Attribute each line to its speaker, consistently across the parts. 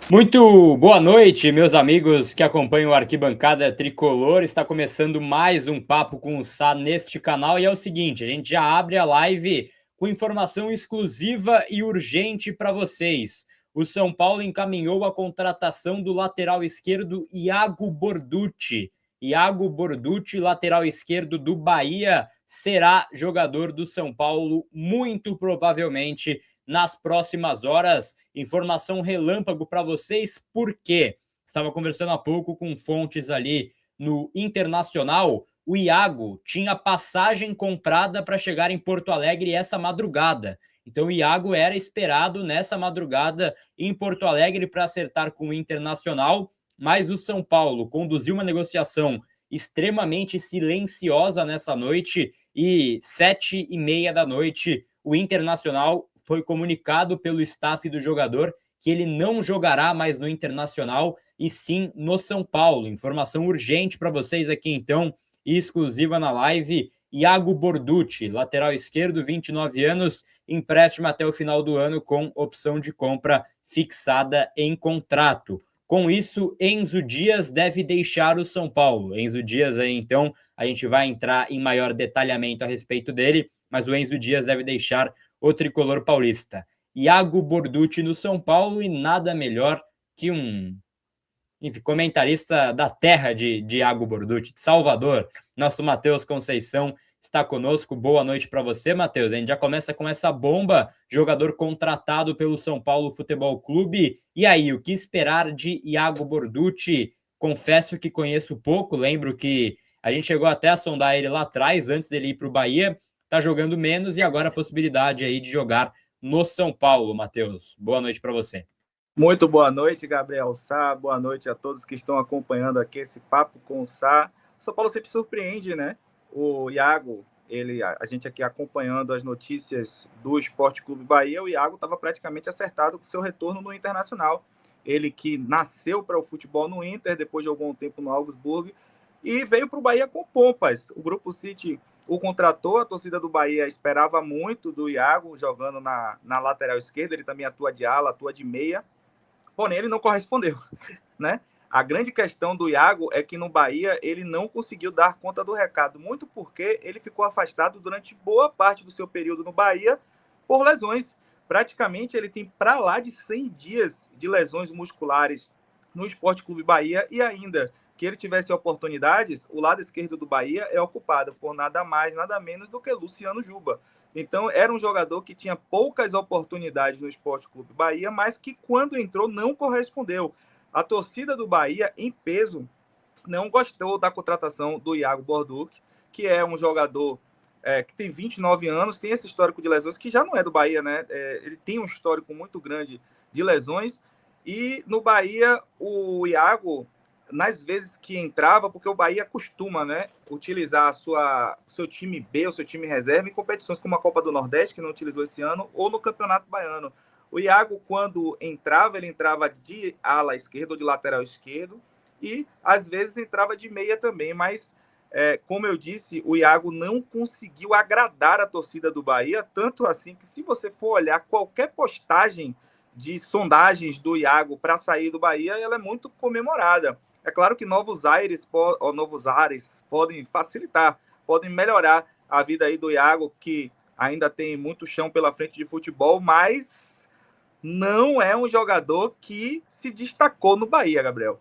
Speaker 1: Muito boa noite, meus amigos que acompanham a Arquibancada Tricolor. Está começando mais um Papo com o Sá neste canal. E é o seguinte, a gente já abre a live com informação exclusiva e urgente para vocês. O São Paulo encaminhou a contratação do lateral esquerdo Iago Borducci. Iago Borducci, lateral esquerdo do Bahia, será jogador do São Paulo, muito provavelmente nas próximas horas. Informação relâmpago para vocês, porque estava conversando há pouco com fontes ali no Internacional. O Iago tinha passagem comprada para chegar em Porto Alegre essa madrugada. Então o Iago era esperado nessa madrugada em Porto Alegre para acertar com o Internacional, mas o São Paulo conduziu uma negociação extremamente silenciosa nessa noite e 7h30 da noite o Internacional foi comunicado pelo staff do jogador que ele não jogará mais no Internacional e sim no São Paulo. Informação urgente para vocês aqui então, exclusiva na live. Iago Borducci, lateral esquerdo, 29 anos, empréstimo até o final do ano com opção de compra fixada em contrato. Com isso, Enzo Dias deve deixar o São Paulo. Enzo Dias aí, então, a gente vai entrar em maior detalhamento a respeito dele, mas o Enzo Dias deve deixar o tricolor paulista. Iago Borducci no São Paulo e nada melhor que um comentarista da terra de Iago Borducci, de Salvador. Nosso Matheus Conceição está conosco. Boa noite para você, Matheus. A gente já começa com essa bomba, jogador contratado pelo São Paulo Futebol Clube. E aí, o que esperar de Iago Borducci? Confesso que conheço pouco, lembro que a gente chegou até a sondar ele lá atrás, antes dele ir para o Bahia. Tá jogando menos e agora a possibilidade aí de jogar no São Paulo, Matheus. Boa noite para você.
Speaker 2: Muito boa noite, Gabriel Sá. Boa noite a todos que estão acompanhando aqui esse Papo com o Sá. O São Paulo sempre surpreende, né? O Iago, a gente aqui acompanhando as notícias do Esporte Clube Bahia, o Iago estava praticamente acertado com seu retorno no Internacional. Ele que nasceu para o futebol no Inter, depois de algum tempo no Augsburg, e veio para o Bahia com pompas. O Grupo City o contratou, a torcida do Bahia esperava muito do Iago jogando na lateral esquerda, ele também atua de ala, atua de meia, porém ele não correspondeu, né? A grande questão do Iago é que no Bahia ele não conseguiu dar conta do recado, muito porque ele ficou afastado durante boa parte do seu período no Bahia por lesões. Praticamente ele tem para lá de 100 dias de lesões musculares no Esporte Clube Bahia, e ainda que ele tivesse oportunidades, o lado esquerdo do Bahia é ocupado por nada mais, nada menos do que Luciano Juba. Então, era um jogador que tinha poucas oportunidades no Esporte Clube Bahia, mas que quando entrou não correspondeu. A torcida do Bahia, em peso, não gostou da contratação do Iago Borducci, que é um jogador que tem 29 anos, tem esse histórico de lesões, que já não é do Bahia, né? Ele tem um histórico muito grande de lesões, e no Bahia, o Iago, nas vezes que entrava, porque o Bahia costuma, né, utilizar seu time B, o seu time reserva em competições como a Copa do Nordeste, que não utilizou esse ano, ou no Campeonato Baiano. O Iago, quando entrava, ele entrava de ala esquerda ou de lateral esquerdo, e às vezes entrava de meia também, mas como eu disse, o Iago não conseguiu agradar a torcida do Bahia, tanto assim que se você for olhar qualquer postagem de sondagens do Iago para sair do Bahia, ela é muito comemorada. É claro que novos ares podem facilitar, podem melhorar a vida aí do Iago, que ainda tem muito chão pela frente de futebol, mas não é um jogador que se destacou no Bahia, Gabriel.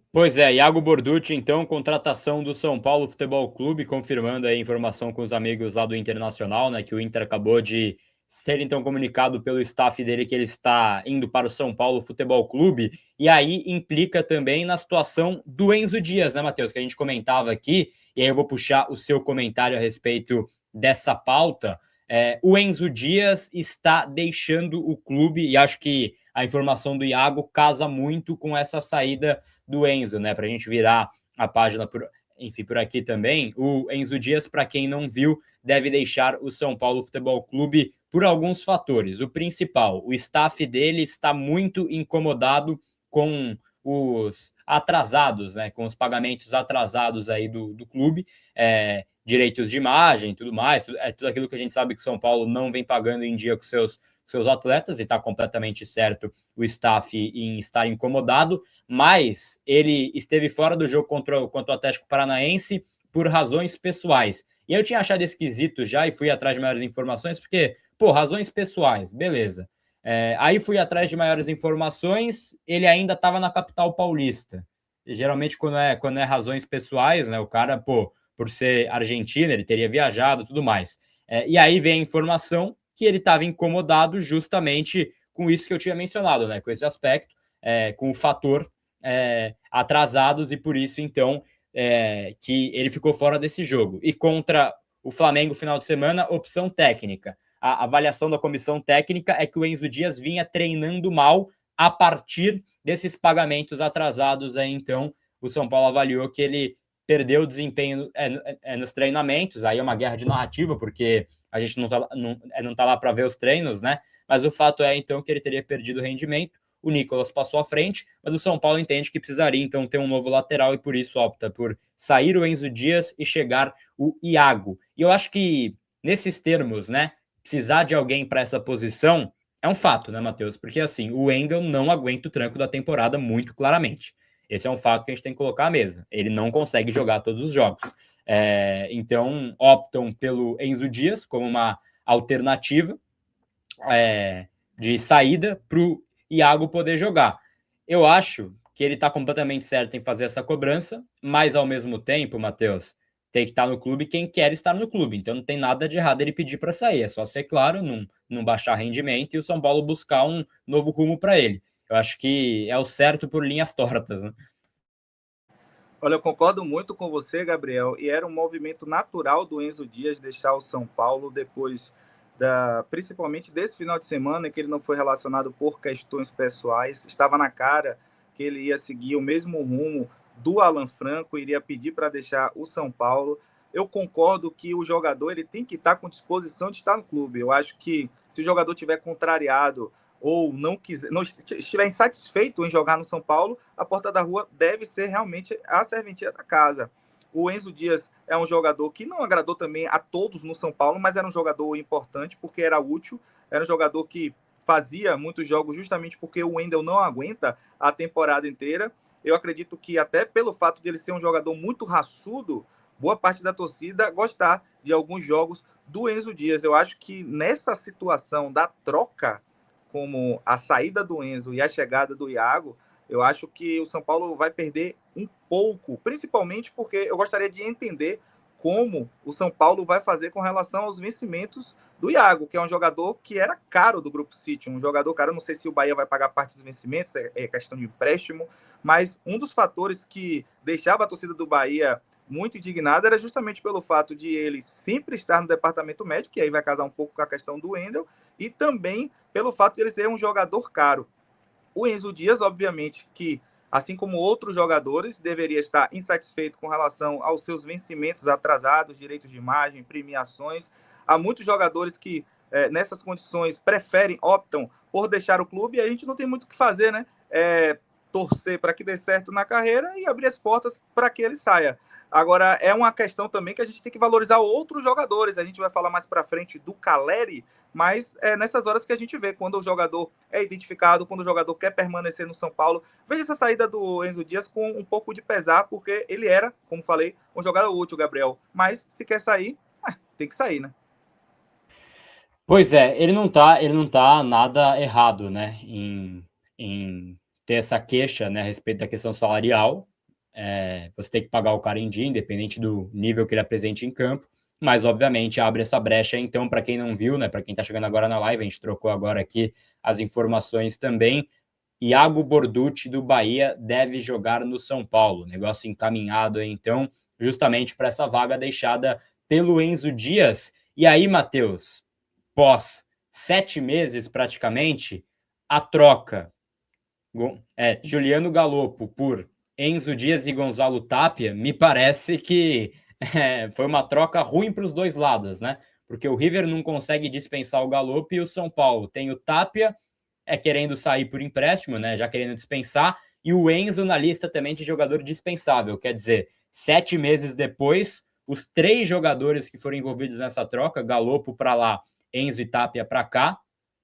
Speaker 1: Pois é, Iago Borducci, então, contratação do São Paulo Futebol Clube, confirmando aí a informação com os amigos lá do Internacional, né, que o Inter acabou de ser, então, comunicado pelo staff dele que ele está indo para o São Paulo Futebol Clube, e aí implica também na situação do Enzo Dias, né, Matheus, que a gente comentava aqui, e aí eu vou puxar o seu comentário a respeito dessa pauta. O Enzo Dias está deixando o clube, e acho que a informação do Iago casa muito com essa saída do Enzo, né? Para a gente virar a página por aqui também. O Enzo Dias, para quem não viu, deve deixar o São Paulo Futebol Clube por alguns fatores. O principal, o staff dele está muito incomodado com os atrasados, né? Com os pagamentos atrasados aí do clube, direitos de imagem, tudo mais, tudo aquilo que a gente sabe que o São Paulo não vem pagando em dia com seus seus atletas, e está completamente certo o staff em estar incomodado, mas ele esteve fora do jogo contra o Atlético Paranaense por razões pessoais. E eu tinha achado esquisito já e fui atrás de maiores informações, porque, razões pessoais, beleza. Aí fui atrás de maiores informações, ele ainda estava na capital paulista. E, geralmente, quando é razões pessoais, né, o cara, por ser argentino, ele teria viajado e tudo mais. E aí vem a informação que ele estava incomodado justamente com isso que eu tinha mencionado, né, com esse aspecto, com o fator atrasados, e por isso, então, que ele ficou fora desse jogo. E contra o Flamengo, final de semana, opção técnica. A avaliação da comissão técnica é que o Enzo Dias vinha treinando mal a partir desses pagamentos atrasados. Aí, então, o São Paulo avaliou que ele perdeu o desempenho nos treinamentos. Aí é uma guerra de narrativa, porque a gente não tá lá para ver os treinos, né? Mas o fato é, então, que ele teria perdido o rendimento. O Nicolas passou à frente, mas o São Paulo entende que precisaria, então, ter um novo lateral, e por isso opta por sair o Enzo Dias e chegar o Iago. E eu acho que, nesses termos, né, precisar de alguém para essa posição é um fato, né, Matheus? Porque, assim, o Wendel não aguenta o tranco da temporada muito claramente. Esse é um fato que a gente tem que colocar à mesa. Ele não consegue jogar todos os jogos. Então, optam pelo Enzo Dias como uma alternativa de saída para o Iago poder jogar. Eu acho que ele está completamente certo em fazer essa cobrança, mas, ao mesmo tempo, Matheus, tem que estar no clube quem quer estar no clube. Então não tem nada de errado ele pedir para sair. É só ser claro, não baixar rendimento, e o São Paulo buscar um novo rumo para ele. Eu acho que é o certo por linhas tortas, né?
Speaker 2: Olha, eu concordo muito com você, Gabriel, e era um movimento natural do Enzo Dias deixar o São Paulo depois principalmente desse final de semana, em que ele não foi relacionado por questões pessoais. Estava na cara que ele ia seguir o mesmo rumo do Alan Franco, iria pedir para deixar o São Paulo. Eu concordo que o jogador ele tem que estar com disposição de estar no clube. Eu acho que se o jogador tiver contrariado ou não estiver insatisfeito em jogar no São Paulo, a porta da rua deve ser realmente a serventia da casa. O Enzo Dias é um jogador que não agradou também a todos no São Paulo, mas era um jogador importante porque era útil, era um jogador que fazia muitos jogos justamente porque o Wendel não aguenta a temporada inteira. Eu acredito que até pelo fato de ele ser um jogador muito raçudo, boa parte da torcida gostar de alguns jogos do Enzo Dias. Eu acho que nessa situação da troca, como a saída do Enzo e a chegada do Iago, eu acho que o São Paulo vai perder um pouco, principalmente porque eu gostaria de entender como o São Paulo vai fazer com relação aos vencimentos do Iago, que é um jogador que era caro do Grupo City, um jogador caro. Eu não sei se o Bahia vai pagar parte dos vencimentos, é questão de empréstimo, mas um dos fatores que deixava a torcida do Bahia muito indignada era justamente pelo fato de ele sempre estar no departamento médico, que aí vai casar um pouco com a questão do Wendel, e também pelo fato de ele ser um jogador caro. O Enzo Dias, obviamente, que, assim como outros jogadores, deveria estar insatisfeito com relação aos seus vencimentos atrasados, direitos de imagem, premiações. Há muitos jogadores que, nessas condições, optam por deixar o clube, e a gente não tem muito o que fazer, né? Torcer para que dê certo na carreira e abrir as portas para que ele saia. Agora, é uma questão também que a gente tem que valorizar outros jogadores. A gente vai falar mais para frente do Caleri, mas é nessas horas que a gente vê quando o jogador é identificado, quando o jogador quer permanecer no São Paulo. Veja essa saída do Enzo Dias com um pouco de pesar, porque ele era, como falei, um jogador útil, Gabriel. Mas se quer sair, tem que sair, né?
Speaker 1: Pois é, ele não tá nada errado, né, em ter essa queixa, né, a respeito da questão salarial. Você tem que pagar o cara em dia, independente do nível que ele apresente em campo, mas obviamente abre essa brecha. Então, para quem não viu, né, para quem está chegando agora na live, a gente trocou agora aqui as informações também. Iago Borducci do Bahia deve jogar no São Paulo, negócio encaminhado aí, então, justamente para essa vaga deixada pelo Enzo Dias. E aí, Matheus, pós 7 meses praticamente, a troca Juliano Galopo por Enzo Dias e Gonzalo Tapia, me parece que foi uma troca ruim para os dois lados, né? Porque o River não consegue dispensar o Galopo e o São Paulo tem o Tapia querendo sair por empréstimo, né? Já querendo dispensar, e o Enzo na lista também de jogador dispensável. Quer dizer, 7 meses depois, os 3 jogadores que foram envolvidos nessa troca, Galopo para lá, Enzo e Tapia para cá,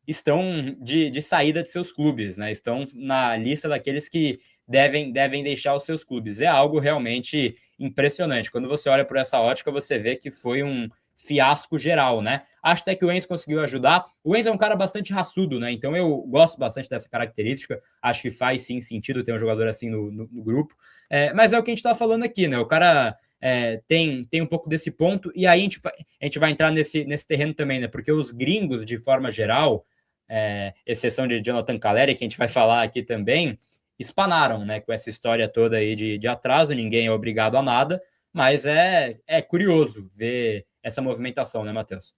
Speaker 1: estão de saída de seus clubes, né? Estão na lista daqueles que devem deixar os seus clubes. É algo realmente impressionante. Quando você olha por essa ótica, você vê que foi um fiasco geral, né? Acho até que o Enzo conseguiu ajudar. O Enzo é um cara bastante raçudo, né? Então eu gosto bastante dessa característica. Acho que faz sim sentido ter um jogador assim no grupo. Mas é o que a gente tá falando aqui, né? O cara tem um pouco desse ponto, e aí a gente vai entrar nesse terreno também, né? Porque os gringos, de forma geral, exceção de Jonathan Calleri, que a gente vai falar aqui também, espanaram, né? Com essa história toda aí de atraso, ninguém é obrigado a nada, mas é curioso ver essa movimentação, né, Matheus?